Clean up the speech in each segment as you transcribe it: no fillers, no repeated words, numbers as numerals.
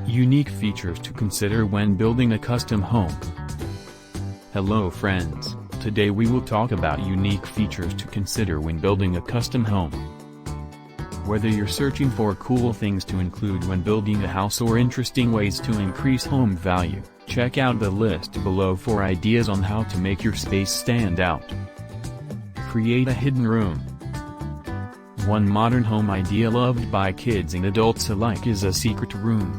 Unique features to consider when building a custom home. Hello friends, today we will talk about unique features to consider when building a custom home. Whether you're searching for cool things to include when building a house or interesting ways to increase home value, check out the list below for ideas on how to make your space stand out. Create a hidden room. One modern home idea loved by kids and adults alike is a secret room.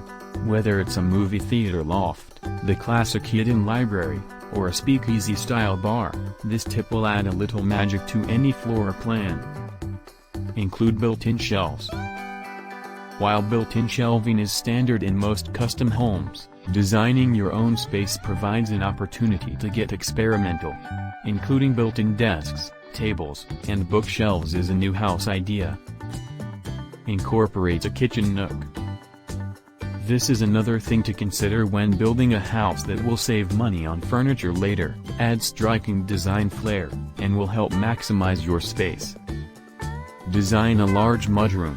Whether it's a movie theater loft, the classic hidden library, or a speakeasy-style bar, this tip will add a little magic to any floor plan. Include built-in shelves. While built-in shelving is standard in most custom homes, designing your own space provides an opportunity to get experimental. Including built-in desks, tables, and bookshelves is a new house idea. Incorporate a kitchen nook. This is another thing to consider when building a house that will save money on furniture later, add striking design flair, and will help maximize your space. Design a large mudroom.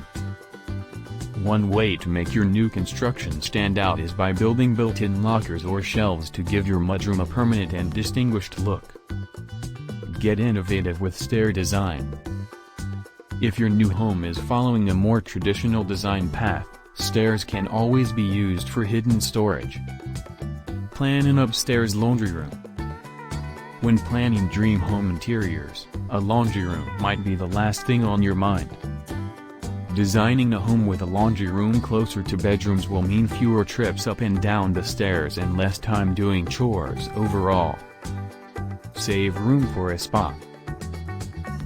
One way to make your new construction stand out is by building built-in lockers or shelves to give your mudroom a permanent and distinguished look. Get innovative with stair design. If your new home is following a more traditional design path, stairs can always be used for hidden storage. Plan an upstairs laundry room. When planning dream home interiors, a laundry room might be the last thing on your mind. Designing a home with a laundry room closer to bedrooms will mean fewer trips up and down the stairs and less time doing chores overall. Save room for a spa.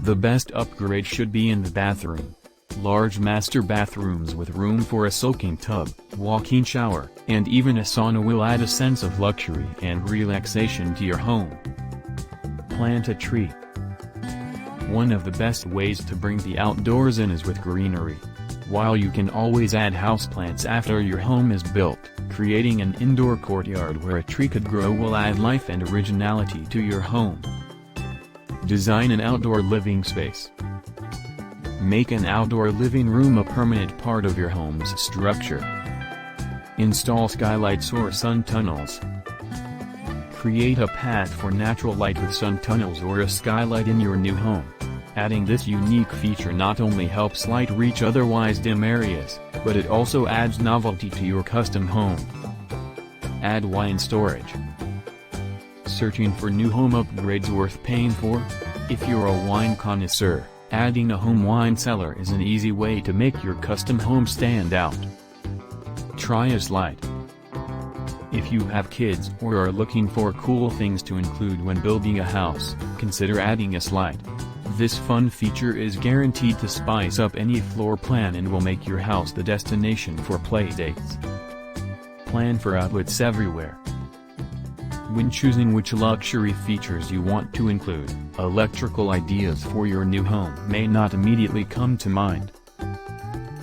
The best upgrade should be in the bathroom. Large master bathrooms with room for a soaking tub, walk-in shower, and even a sauna will add a sense of luxury and relaxation to your home. Plant a tree. One of the best ways to bring the outdoors in is with greenery. While you can always add houseplants after your home is built, creating an indoor courtyard where a tree could grow will add life and originality to your home. Design an outdoor living space. Make an outdoor living room a permanent part of your home's structure. Install skylights or sun tunnels. Create a path for natural light with sun tunnels or a skylight in your new home. Adding this unique feature not only helps light reach otherwise dim areas, but it also adds novelty to your custom home. Add wine storage. Searching for new home upgrades worth paying for? If you're a wine connoisseur, adding a home wine cellar is an easy way to make your custom home stand out. Try a slide. If you have kids or are looking for cool things to include when building a house, consider adding a slide. This fun feature is guaranteed to spice up any floor plan and will make your house the destination for playdates. Plan for outlets everywhere. When choosing which luxury features you want to include, electrical ideas for your new home may not immediately come to mind.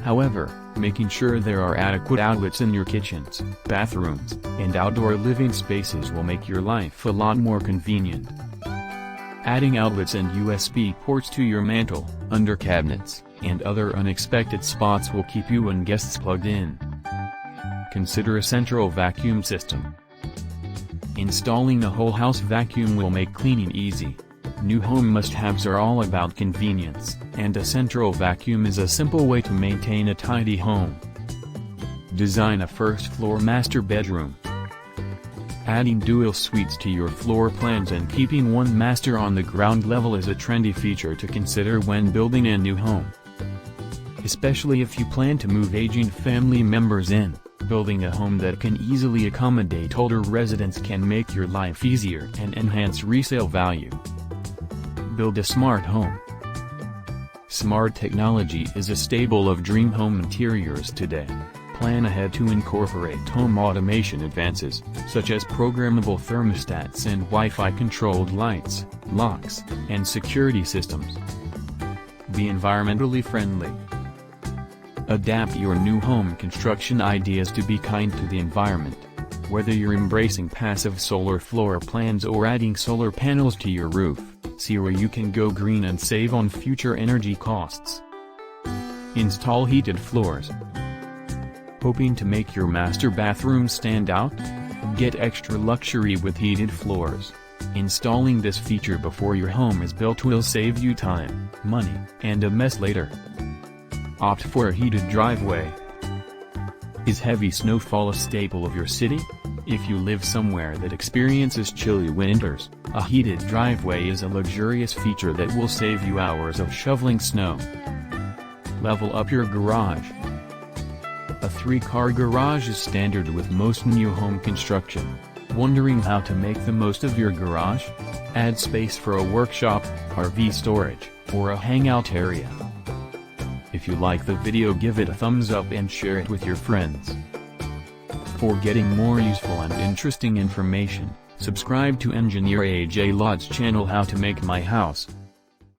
However, making sure there are adequate outlets in your kitchens, bathrooms, and outdoor living spaces will make your life a lot more convenient. Adding outlets and USB ports to your mantle, under cabinets, and other unexpected spots will keep you and guests plugged in. Consider a central vacuum system. Installing a whole house vacuum will make cleaning easy. New home must-haves are all about convenience, and a central vacuum is a simple way to maintain a tidy home. Design a first-floor master bedroom. Adding dual suites to your floor plans and keeping one master on the ground level is a trendy feature to consider when building a new home. Especially if you plan to move aging family members in. Building a home that can easily accommodate older residents can make your life easier and enhance resale value. Build a smart home. Smart technology is a staple of dream home interiors today. Plan ahead to incorporate home automation advances, such as programmable thermostats and Wi-Fi controlled lights, locks, and security systems. Be environmentally friendly. Adapt your new home construction ideas to be kind to the environment. Whether you're embracing passive solar floor plans or adding solar panels to your roof, see where you can go green and save on future energy costs. Install heated floors. Hoping to make your master bathroom stand out? Get extra luxury with heated floors. Installing this feature before your home is built will save you time, money, and a mess later. Opt for a heated driveway. Is heavy snowfall a staple of your city? If you live somewhere that experiences chilly winters, a heated driveway is a luxurious feature that will save you hours of shoveling snow. Level up your garage. A 3-car garage is standard with most new home construction. Wondering how to make the most of your garage? Add space for a workshop, RV storage, or a hangout area. If you like the video, give it a thumbs up and share it with your friends. For getting more useful and interesting information, subscribe to Engineer AJ Lod's channel How to Make My House.